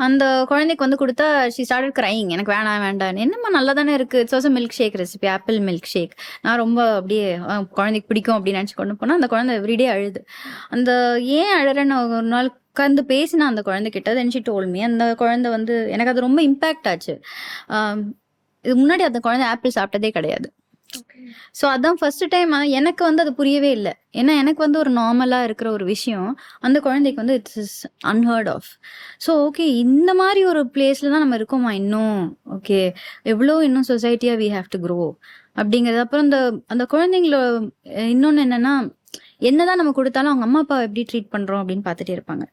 அந்த குழந்தைக்கு வந்து கொடுத்தா ஷி ஸ்டார்டட் கிரைங், எனக்கு வேண்டாம். என்னம்மா நல்லா தானே இருக்குது, it's also milk shake recipe, apple milk shake. நான் ரொம்ப அப்படியே குழந்தைக்கு பிடிக்கும் அப்படின்னு நினச்சி கொண்டு போனால் அந்த குழந்தை எவ்ரிடே அழுது. அந்த ஏன் அழறேன்னு ஒரு நாள் உட்காந்து பேசினா அந்த குழந்தைகிட்ட, தென் ஷி டோல்ட் மீ. அந்த குழந்தை வந்து எனக்கு அது ரொம்ப இம்பேக்ட் ஆச்சு. இது முன்னாடி அந்த குழந்தை ஆப்பிள் சாப்பிட்டதே கிடையாது. ஸோ அதான் ஃபர்ஸ்ட் டைம் எனக்கு வந்து அது புரியவே இல்லை. ஏன்னா எனக்கு வந்து ஒரு நார்மலாக இருக்கிற ஒரு விஷயம் அந்த குழந்தைக்கு வந்து it's is unheard of. So okay, இந்த மாதிரி ஒரு பிளேஸில் தான் நம்ம இருக்கோமா இன்னும், ஓகே எவ்வளோ இன்னும் சொசைட்டியாக வி ஹாவ் டு க்ரோ அப்படிங்கிறது. அப்புறம் அந்த குழந்தைங்கள இன்னொன்று என்னென்னா, என்னதான் நம்ம கொடுத்தாலும் அவங்க அம்மா அப்பா எப்படி ட்ரீட் பண்ணுறோம் அப்படின்னு பார்த்துட்டே இருப்பாங்க.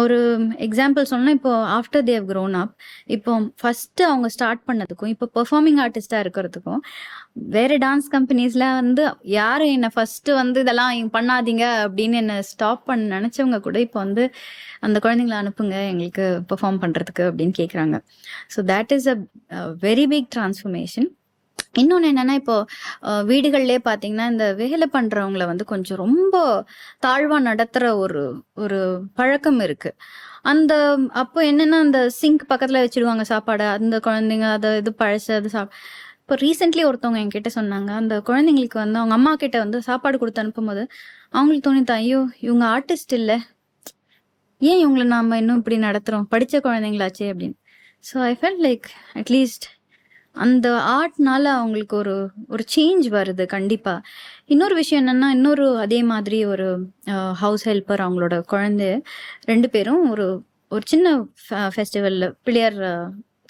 ஒரு எக்ஸாம்பிள் சொன்னால், இப்போ ஆஃப்டர் தேவ் க்ரோன் அப், இப்போ ஃபஸ்ட்டு அவங்க ஸ்டார்ட் பண்ணதுக்கும் இப்போ பெர்ஃபார்மிங் ஆர்டிஸ்டாக இருக்கிறதுக்கும் வேறு டான்ஸ் கம்பெனிஸில் வந்து யாரும் என்னை ஃபஸ்ட்டு வந்து இதெல்லாம் பண்ணாதீங்க அப்படின்னு என்னை ஸ்டாப் பண்ண நினச்சவங்க கூட இப்போ வந்து அந்த குழந்தைங்கள அனுப்புங்க எங்களுக்கு பெர்ஃபார்ம் பண்ணுறதுக்கு அப்படின்னு கேட்குறாங்க. So that is a very big transformation. இன்னொன்று என்னென்னா, இப்போ வீடுகள்லேயே பார்த்தீங்கன்னா இந்த வேலை பண்ணுறவங்கள வந்து கொஞ்சம் ரொம்ப தாழ்வாக நடத்துகிற ஒரு பழக்கம் இருக்குது. அப்போ என்னென்னா, அந்த சிங்க் பக்கத்தில் வச்சுடுவாங்க சாப்பாடை, அந்த குழந்தைங்க அதை இது பழசு அது இப்போ ரீசெண்ட்லி ஒருத்தவங்க என்கிட்ட சொன்னாங்க, அந்த குழந்தைங்களுக்கு வந்து அவங்க அம்மா கிட்ட வந்து சாப்பாடு கொடுத்து அனுப்பும்போது அவங்களுக்கு தோணித்தான், ஐயோ இவங்க ஆர்டிஸ்ட் இல்லை, ஏன் இவங்களை நாம் இன்னும் இப்படி நடத்துகிறோம், படித்த குழந்தைங்களாச்சே அப்படின்னு. So I felt like at least அந்த ஆர்ட்னால அவங்களுக்கு ஒரு சேஞ்ச் வருது கண்டிப்பாக. இன்னொரு விஷயம் என்னென்னா, அதே மாதிரி ஒரு ஹவுஸ் ஹெல்ப்பர் அவங்களோட குழந்தை 2 பேரும் ஒரு சின்ன ஃபெஸ்டிவலில் பிள்ளையார்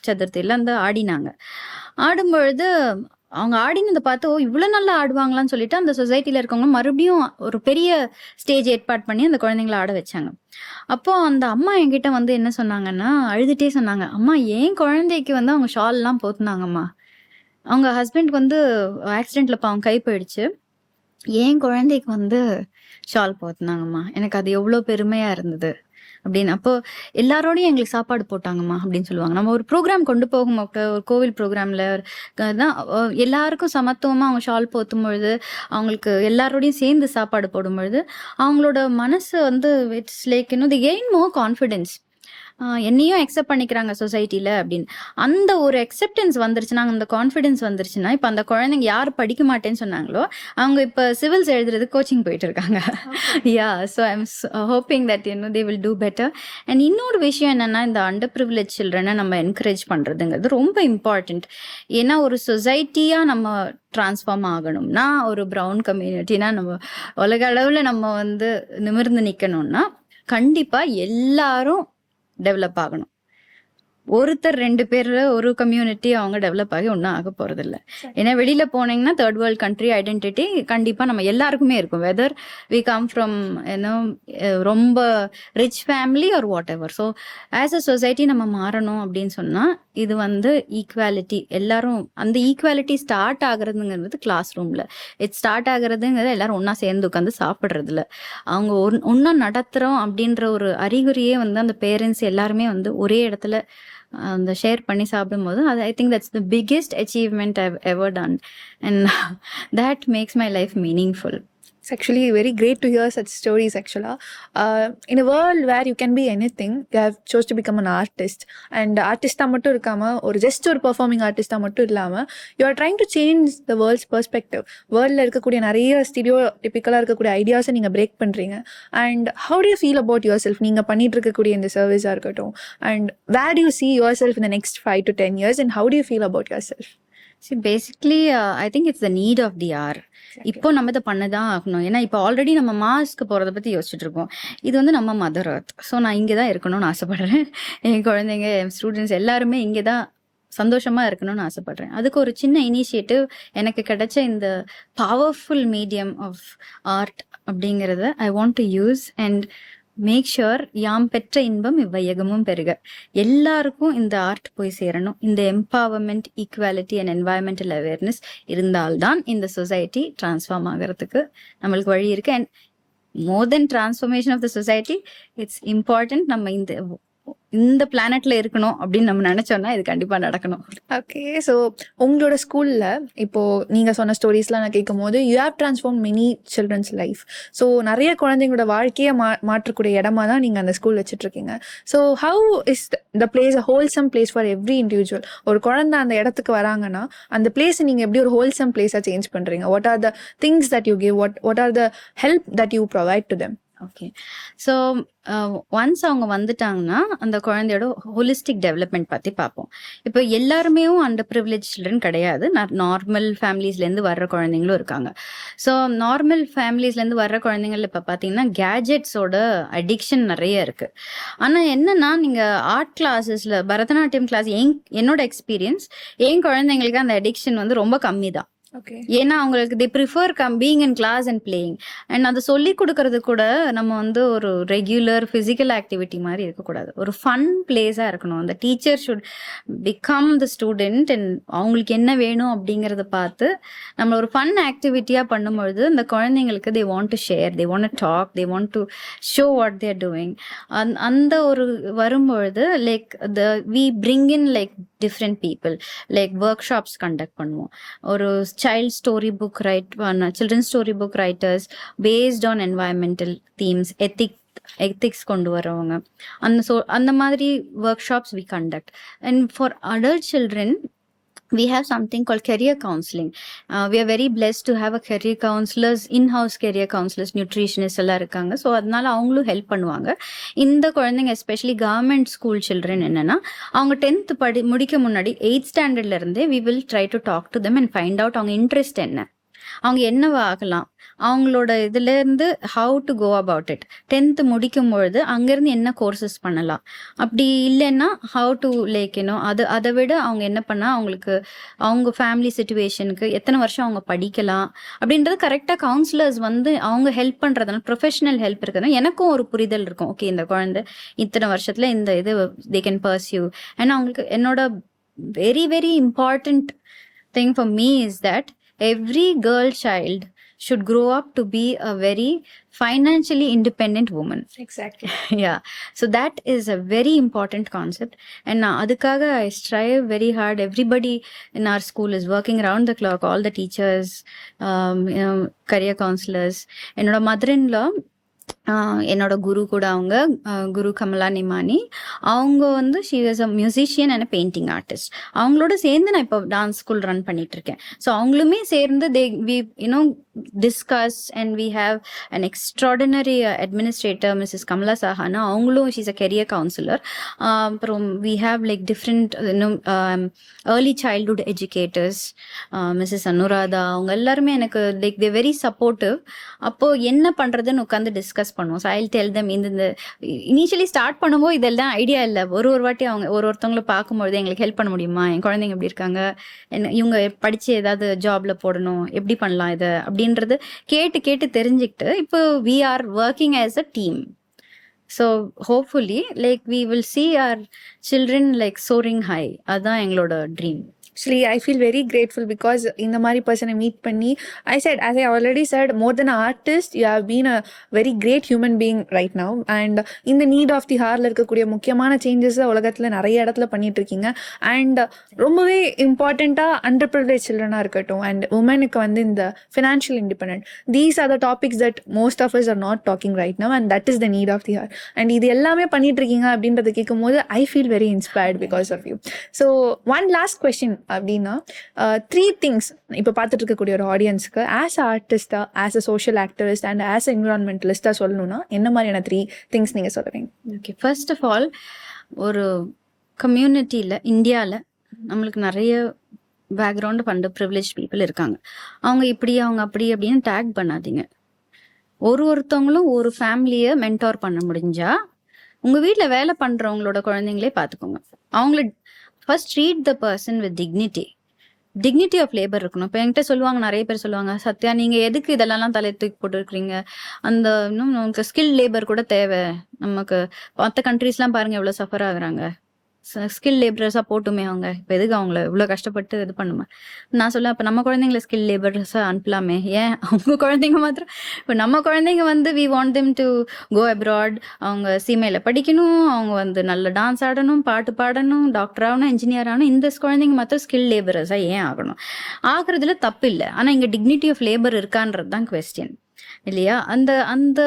சதுர்த்தியில் அந்த ஆடினாங்க. ஆடும்பொழுது அவங்க ஆடினதை பார்த்து, ஓ இவ்வளோ நல்லா ஆடுவாங்களான்னு சொல்லிட்டு அந்த சொசைட்டியில் இருக்கவங்க மறுபடியும் ஒரு பெரிய ஸ்டேஜ் ஏற்பாடு பண்ணி அந்த குழந்தைங்கள ஆட வச்சாங்க. அப்போது அந்த அம்மா என்கிட்ட வந்து என்ன சொன்னாங்கன்னா, அழுதுகிட்டே சொன்னாங்க, அம்மா என் குழந்தைக்கு வந்து அவங்க ஷால்லாம் போத்துனாங்கம்மா, அவங்க ஹஸ்பண்டுக்கு வந்து ஆக்சிடெண்ட்டில் அவங்க கை போயிடுச்சு, என் குழந்தைக்கு வந்து ஷால் போத்துனாங்கம்மா, எனக்கு அது எவ்வளோ பெருமையாக இருந்தது அப்படின்னு. அப்போ எல்லாரோடையும் எங்களுக்கு சாப்பாடு போட்டாங்கம்மா அப்படின்னு சொல்லுவாங்க. நம்ம ஒரு ப்ரோக்ராம் கொண்டு போகும், ஒரு கோவில் ப்ரோக்ராமில் தான் எல்லாருக்கும் சமத்துவமாக அவங்க ஷால் போத்தும் பொழுது, அவங்களுக்கு எல்லாரோடையும் சேர்ந்து சாப்பாடு போடும் பொழுது அவங்களோட மனசு வந்து it's like the gain more confidence. என்னையும் அக்செப்ட் பண்ணிக்கிறாங்க சொசைட்டியில் அப்படின்னு. அந்த ஒரு அக்செப்டன்ஸ் வந்துருச்சுன்னா, அந்த கான்ஃபிடென்ஸ் வந்துருச்சுன்னா, இப்போ அந்த குழந்தைங்க யார் படிக்க மாட்டேன்னு சொன்னாங்களோ அவங்க இப்போ சிவில்ஸ் எழுதுறது கோச்சிங் போயிட்டு இருக்காங்க. Yeah, so I am hoping that they will do better. And இன்னொரு விஷயம் என்னென்னா, இந்த அண்டர் ப்ரிவிலேஜ் சில்ட்ரனை நம்ம என்கரேஜ் பண்ணுறதுங்கிறது ரொம்ப இம்பார்ட்டண்ட். ஏன்னா ஒரு சொசைட்டியாக நம்ம ட்ரான்ஸ்ஃபார்ம் ஆகணும்னா, ஒரு ப்ரௌன் கம்யூனிட்டினா நம்ம உலக அளவில் நம்ம வந்து நிமிர்ந்து நிற்கணும்னா கண்டிப்பாக எல்லாரும் டெவலப் ஆகணும். ஒருத்தர் 2 பேர் ஒரு கம்யூனிட்டி அவங்க டெவலப் ஆகி ஒன்றும் ஆக போகிறதில்ல. ஏன்னா வெளியில் போனீங்கன்னா தேர்ட் வேர்ல்ட் கண்ட்ரி ஐடென்டிட்டி கண்டிப்பாக நம்ம எல்லாருக்குமே இருக்கும், வெதர் வி கம் ஃப்ரம் ரொம்ப rich family or whatever. So as a society நம்ம மாறணும் அப்படின்னு சொன்னால் இது வந்து ஈக்குவாலிட்டி, எல்லாரும் அந்த ஈக்குவாலிட்டி ஸ்டார்ட் ஆகுறதுங்கிறது கிளாஸ் ரூமில். ஸ்டார்ட் ஆகுறதுங்கிறது எல்லாரும் ஒன்றா சேர்ந்து உட்காந்து சாப்பிட்றதுல, அவங்க ஒன்றா நடத்துகிறோம் அப்படின்ற ஒரு அறிகுறியே வந்து அந்த பேரண்ட்ஸ் எல்லாருமே வந்து ஒரே இடத்துல அந்த ஷேர் பண்ணி சாப்பிடும்போது அது I think that's the biggest achievement I've ever done and that makes my life meaningful. It's actually very great to hear such stories actually. In a world where you can be anything, you have chose to become an artist. And artist மட்டும் இருக்காம ஒரு just ஒரு performing artist மட்டும் இல்லாம you are trying to change the world's perspective. வேர்ல்டில் இருக்கக்கூடிய நிறைய ஸ்டீரியோடிபிக்கலாக இருக்கக்கூடிய ஐடியாஸை நீங்கள் பிரேக் பண்ணுறீங்க. And how do you feel about yourself? நீங்கள் பண்ணிட்டு இருக்கக்கூடிய இந்த சர்வீஸாக இருக்கட்டும், and where do you see yourself in the next 5 to 10 years and how do you feel about yourself? See, basically, I think it's the need of the hour. இப்போ நம்ம இதை பண்ணதான் ஆகணும். ஏன்னா இப்போ ஆல்ரெடி நம்ம மாஸ்க்கு போகிறத பற்றி யோசிச்சுட்டு இருக்கோம். இது வந்து நம்ம மதர் அர்த். ஸோ நான் இங்கே தான் இருக்கணும்னு ஆசைப்பட்றேன். என் குழந்தைங்க, என் ஸ்டூடெண்ட்ஸ் எல்லாருமே இங்கே தான் சந்தோஷமாக இருக்கணும்னு ஆசைப்பட்றேன். அதுக்கு ஒரு சின்ன இனிஷியேட்டிவ் எனக்கு கிடைச்ச இந்த பவர்ஃபுல் மீடியம் ஆஃப் ஆர்ட் அப்படிங்கிறத I want to use and make sure யாம் பெற்ற இன்பம் இவ்வையகமும் பெருக. எல்லாருக்கும் இந்த ஆர்ட் போய் சேரணும். இந்த empowerment, equality and environmental awareness இருந்தால்தான் இந்த சொசைட்டி டிரான்ஸ்ஃபார்ம் ஆகிறதுக்கு நம்மளுக்கு வழி இருக்கு. And more then transformation of the society, it's important நம்ம இந்த பிளானட்ல இருக்கணும் அப்படின்னு நம்ம நினைச்சோம்னா இது கண்டிப்பா நடக்கணும். ஓகே, ஸோ உங்களோட ஸ்கூல்ல இப்போ நீங்க சொன்ன ஸ்டோரிஸ்லாம் நான் கேட்கும் போது you have transform many childrens life. So நிறைய குழந்தைங்களோட வாழ்க்கையை மாற்றக்கூடிய இடமா தான் நீங்க அந்த ஸ்கூல் வச்சுட்டு இருக்கீங்க. So how is the place a wholesome place for every individual? ஒரு குழந்தை அந்த இடத்துக்கு வராங்கன்னா அந்த பிளேஸை நீங்க எப்படி ஒரு ஹோல்சம் பிளேஸா சேஞ்ச் பண்றீங்க? What are the things that you give? What are the help that you provide to them? Okay. So once அவங்க வந்துட்டாங்கன்னா அந்த குழந்தையோட ஹோலிஸ்டிக் டெவலப்மெண்ட் பற்றி பார்ப்போம். இப்போ எல்லாருமே அண்டர் ப்ரிவிலேஜ் சில்ட்ரன் கிடையாது. நார்மல் ஃபேமிலிஸ்லேருந்து வர்ற குழந்தைங்களும் இருக்காங்க. ஸோ நார்மல் ஃபேமிலிஸ்லேருந்து வர்ற குழந்தைங்கள் இப்போ பார்த்தீங்கன்னா கேஜெட்ஸோட அடிக்ஷன் நிறைய இருக்குது. ஆனால் என்னன்னா நீங்கள் ஆர்ட் கிளாஸஸில் பரதநாட்டியம் கிளாஸ் என்னோட எக்ஸ்பீரியன்ஸ் என் குழந்தைங்களுக்கு அந்த அடிக்ஷன் வந்து ரொம்ப கம்மி தான். ஏன்னா அவங்களுக்கு they prefer being in class and playing. And அதை சொல்லி கொடுக்கறது கூட நம்ம வந்து ஒரு ரெகுலர் ஃபிசிக்கல் ஆக்டிவிட்டி மாதிரி இருக்கக்கூடாது, ஒரு ஃபன் பிளேஸாக இருக்கணும். அந்த teacher should become the student and அவங்களுக்கு என்ன வேணும் அப்படிங்கிறத பார்த்து நம்ம ஒரு ஃபன் ஆக்டிவிட்டியாக பண்ணும்பொழுது அந்த குழந்தைங்களுக்கு they want to share, they want to talk, they want to show what they are doing. அந்த ஒரு வரும்பொழுது like we bring in like different people, like workshops conduct பண்ணுவோம். ஒரு child story book children's story book writers based on environmental themes, ethics கொண்டு வரவங்க, அந்த மாதிரி workshops we conduct. And for adult children we have something called career counseling. We are very blessed to have a career counselors, in-house career counselors, nutritionists எல்லாம் இருக்காங்க. So அதனால அவங்களும் help பண்ணுவாங்க. இந்த குழந்தைங்க எஸ்பெஷலி கவர்மெண்ட் ஸ்கூல் சில்ட்ரன் என்னன்னா அவங்க 10th முடிக்க முன்னாடி 8th ஸ்டாண்டர்ட்ல இருந்தே we will try to talk to them and find out அவங்க இன்ட்ரெஸ்ட் என்ன, அவங்க என்னவா ஆகலாம், அவங்களோட இதுல இருந்து how to go about it. 10th முடிக்கும் பொழுது அங்கிருந்து என்ன கோர்சஸ் பண்ணலாம், அப்படி இல்லைன்னா ஹவு டு லைக் அதை விட அவங்க என்ன பண்ணா அவங்களுக்கு அவங்க ஃபேமிலி சிச்சுவேஷனுக்கு எத்தனை வருஷம் அவங்க படிக்கலாம் அப்படின்றது கரெக்டாக கவுன்சிலர்ஸ் வந்து அவங்க ஹெல்ப் பண்றதுனால ப்ரொஃபஷனல் ஹெல்ப் இருக்குதுன்னா எனக்கும் ஒரு புரிதல் இருக்கும். ஓகே, இந்த குழந்தை இத்தனை வருஷத்துல இந்த இது தே கேன் பர்சியூ. ஏன்னா அவங்களுக்கு என்னோட very very important thing for me is that every girl child should grow up to be a very financially independent woman. Exactly. Yeah, so that is a very important concept, and adukkaga I strive very hard. Everybody in our school is working around the clock, all the teachers, career counselors. Enoda mother-in-law, என்னோட குரு கூட அவங்க குரு கமலா நிமானி, அவங்க வந்து she was a musician and painting artist. அவங்களோட சேர்ந்து நான் இப்போ dance school run பண்ணிட்டு இருக்கேன். ஸோ அவங்களுமே சேர்ந்து we discuss and we have an extraordinary administrator, Mrs. Kamala Sahana. அவங்களும் she's a career counselor. அப்புறம் we have like different early childhood educators, Mrs. Anuradha. அவங்க எல்லாருமே எனக்கு like they very supportive. அப்போ என்ன பண்றதுன்னு உட்காந்து டிஸ்கஸ் பண்ணுவோம். ஸோ ஐ டெல் தம் இந்த இனிஷியலி ஸ்டார்ட் பண்ணும்போது இதெல்லாம் ஐடியா இல்லை. ஒரு வாட்டி அவங்க ஒருத்தவங்களை பார்க்கும்பொழுது எங்களுக்கு ஹெல்ப் பண்ண முடியுமா, என் குழந்தைங்க எப்படி இருக்காங்க, இவங்க படிச்சு ஏதாவது ஜாப்ல போடணும், எப்படி பண்ணலாம் இதை அப்படின்றது கேட்டு தெரிஞ்சுக்கிட்டு இப்போ we are working as a team. So hopefully like we will see our children like soaring high. அதான் எங்களோட dream. Actually, I feel very grateful because in the Mari person I meet panni, as I already said, more than an artist, you have been a very great human being right now. And in the need of the hour இருக்கக்கூடிய முக்கியமான changes உலகத்தில் நிறைய இடத்துல பண்ணிட்டு இருக்கீங்க. And ரொம்பவே இம்பார்ட்டண்ட்டாக under privilege சில்ட்ரனாக இருக்கட்டும் அண்ட் உமனுக்கு வந்து இந்த financial independent, these are the topics that most of us are not talking right now and that is the need of the hour. And இது எல்லாமே பண்ணிட்டு இருக்கீங்க அப்படின்றத கேட்கும் போது I feel very inspired because of you. So one last question அப்படின்னா 3 things இப்போ பார்த்துட்டு இருக்கக்கூடிய ஒரு ஆடியன்ஸ்க்கு ஆஸ் அ ஆர்டிஸ்டா, as a social activist and as a என்விரான்மெண்டலிஸ்டா சொல்லணும்னா என்ன மாதிரியான 3 things நீங்க சொல்லுவீங்க? ஓகே, ஃபர்ஸ்ட் ஆஃப் ஆல் ஒரு கம்யூனிட்டியில் இந்தியாவில் நம்மளுக்கு நிறைய பேக்ரவுண்ட் அண்டர் ப்ரிவிலேஜ் பீப்புள் இருக்காங்க. அவங்க இப்படி அவங்க அப்படி அப்படின்னு டேக் பண்ணாதீங்க. ஒருத்தவங்களும் ஒரு ஃபேமிலியை மென்டார் பண்ண முடிஞ்சா உங்கள் வீட்டில் வேலை பண்ணுறவங்களோட குழந்தைங்களே பார்த்துக்கோங்க. அவங்கள first treat the person with dignity of labour இருக்கணும். இப்போ என்கிட்ட சொல்லுவாங்க, நிறைய பேர் சொல்லுவாங்க, சத்யா நீங்கள் எதுக்கு இதெல்லாம் தலை தூக்கி போட்டுருக்கிறீங்க, அந்த இன்னும் நமக்கு ஸ்கில் லேபர் கூட தேவை, நமக்கு மற்ற கண்ட்ரீஸ்லாம் பாருங்கள் எவ்வளோ சஃபர் ஆகுறாங்க, ஸ்கில் லேபரர்ஸாக போட்டுமே அவங்க, இப்போ எதுக்கு அவங்கள இவ்வளோ கஷ்டப்பட்டு இது பண்ணுமா. நான் சொல்ல, அப்போ நம்ம குழந்தைங்கள ஸ்கில் லேபரர்ஸாக அனுப்பலாமே, ஏன் அவங்க குழந்தைங்க மாத்திரம். இப்போ நம்ம குழந்தைங்க வந்து we want them to go abroad, அவங்க சீமையில் படிக்கணும், அவங்க வந்து நல்ல டான்ஸ் ஆடணும், பாட்டு பாடணும், டாக்டர் ஆகணும், இன்ஜினியர் ஆகணும். இந்த குழந்தைங்க மாத்திரம் ஸ்கில் லேபரர்ஸாக ஏன் ஆகணும்? ஆகிறதுல தப்பு இல்லை, ஆனால் இங்கே டிக்னிட்டி ஆஃப் லேபர் இருக்கான்றது தான் குவெஸ்டின் இல்லையா? அந்த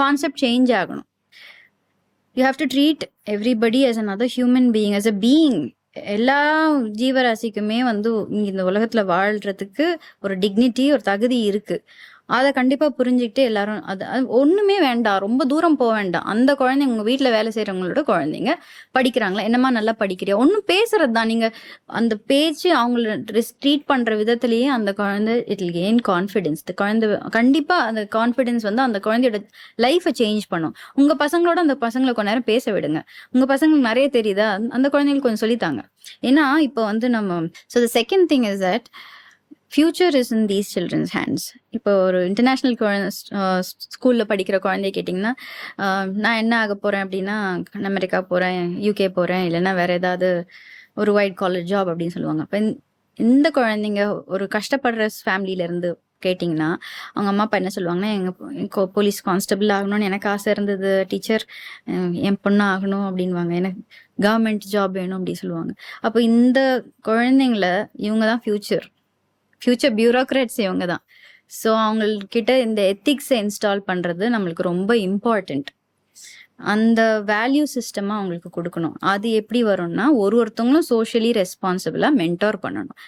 கான்செப்ட் சேஞ்ச் ஆகணும். You have to treat everybody as another human being, as a being. எல்லா ஜீவராசிக்குமே வந்து இந்த உலகத்தில் வாழ்கிறதுக்கு ஒரு டிக்னிட்டி, ஒரு தகுதி இருக்குது. அதை கண்டிப்பா புரிஞ்சுக்கிட்டு எல்லாரும் அது ஒண்ணுமே வேண்டாம், ரொம்ப தூரம் போக வேண்டாம். அந்த குழந்தைங்க உங்க வீட்டுல வேலை செய்யறவங்களோட குழந்தைங்க படிக்கிறாங்களா, என்னமா நல்லா படிக்கிறியா, ஒன்னும் பேசுறது தான். நீங்க அந்த பேச்சு அவங்கள ட்ரீட் பண்ற விதத்திலேயே அந்த குழந்தை இட் வில் கெயின் கான்ஃபிடென்ஸ். குழந்தை கண்டிப்பா அந்த கான்ஃபிடென்ஸ் வந்து அந்த குழந்தையோட லைஃபை சேஞ்ச் பண்ணும். உங்க பசங்களோட அந்த பசங்களை கொஞ்ச நேரம் பேச விடுங்க. உங்க பசங்களுக்கு நிறைய தெரியுதா, அந்த குழந்தைங்களுக்கு கொஞ்சம் சொல்லித்தாங்க. ஏன்னா இப்போ வந்து நம்ம so the second thing is that future is in these childrens hands. இப்போ ஒரு இன்டர்நேஷ்னல் ஸ்கூலில் படிக்கிற குழந்தைய கேட்டிங்கன்னா, நான் என்ன ஆக போகிறேன் அப்படின்னா, அமெரிக்கா போகிறேன், யூகே போகிறேன், இல்லைன்னா வேற ஏதாவது ஒரு ஒயிட் காலர் ஜாப் அப்படின்னு சொல்லுவாங்க. இப்போ இந்த குழந்தைங்க ஒரு கஷ்டப்படுற ஃபேமிலியிலேருந்து கேட்டிங்கன்னா அவங்க அம்மா அப்பா என்ன சொல்லுவாங்கன்னா, எங்கள் போலீஸ் கான்ஸ்டபிள் ஆகணும்னு எனக்கு ஆசை இருந்தது, டீச்சர் என் பொண்ணு ஆகணும் அப்படின்வாங்க, எனக்கு கவர்மெண்ட் ஜாப் வேணும் அப்படின்னு சொல்லுவாங்க. அப்போ இந்த குழந்தைங்கள இவங்க தான் ஃபியூச்சர் பியூரோக்ராட்ஸ் இவங்க தான். ஸோ அவங்கக்கிட்ட இந்த எத்திக்ஸை இன்ஸ்டால் பண்ணுறது நம்மளுக்கு ரொம்ப இம்பார்ட்டண்ட். அந்த வேல்யூ சிஸ்டமாக அவங்களுக்கு கொடுக்கணும். அது எப்படி வரும்னா, ஒருத்தவங்களும் சோஷியலி ரெஸ்பான்சிபிளாக மென்டோர் பண்ணணும்.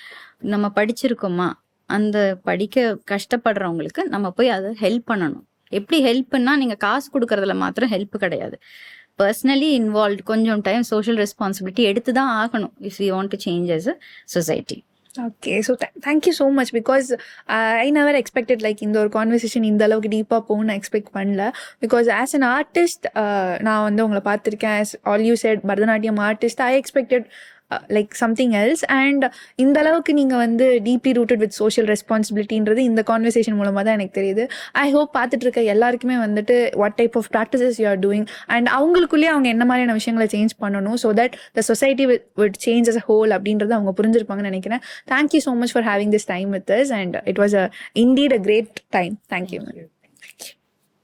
நம்ம படிச்சிருக்கோமா, அந்த படிக்க கஷ்டப்படுறவங்களுக்கு நம்ம போய் அதை ஹெல்ப் பண்ணணும். எப்படி ஹெல்ப்னா, நீங்கள் காசு கொடுக்கறதுல மாத்திரம் ஹெல்ப் கிடையாது, பர்சனலி இன்வால்வ், கொஞ்சம் டைம் சோஷியல் ரெஸ்பான்சிபிலிட்டி எடுத்து தான் ஆகணும் if you want to change as a society. Okay, so thank you so much. Because I never expected like இந்த ஒரு கான்வர்சேஷன் இந்த அளவுக்கு டீப்பாக போகும் நான் எக்ஸ்பெக்ட் பண்ணல. பிகாஸ் ஆஸ் அன் ஆர்டிஸ்ட் நான் வந்து உங்களை பார்த்துருக்கேன். As all you said Bharatanatyam artist, I expected like something else. And இந்த அளவுக்கு நீங்கள் வந்து டீப்லி ரூட்டட் வித் சோஷியல் ரெஸ்பான்சிபிலிட்டின்றது இந்த கான்வர்சேஷன் மூலமாக தான் எனக்கு தெரியுது. ஐ ஹோப் பார்த்துட்டு இருக்க எல்லாருக்குமே வந்துட்டு what type of practices you are doing and அவங்களுக்குள்ளேயே அவங்க என்ன மாதிரியான விஷயங்களை சேஞ்ச் பண்ணணும், so that the society would change as a whole அப்படின்றத அவங்க புரிஞ்சிருப்பாங்கன்னு நினைக்கிறேன். Thank you so much for having this time with us and it was indeed a great time. Thank you.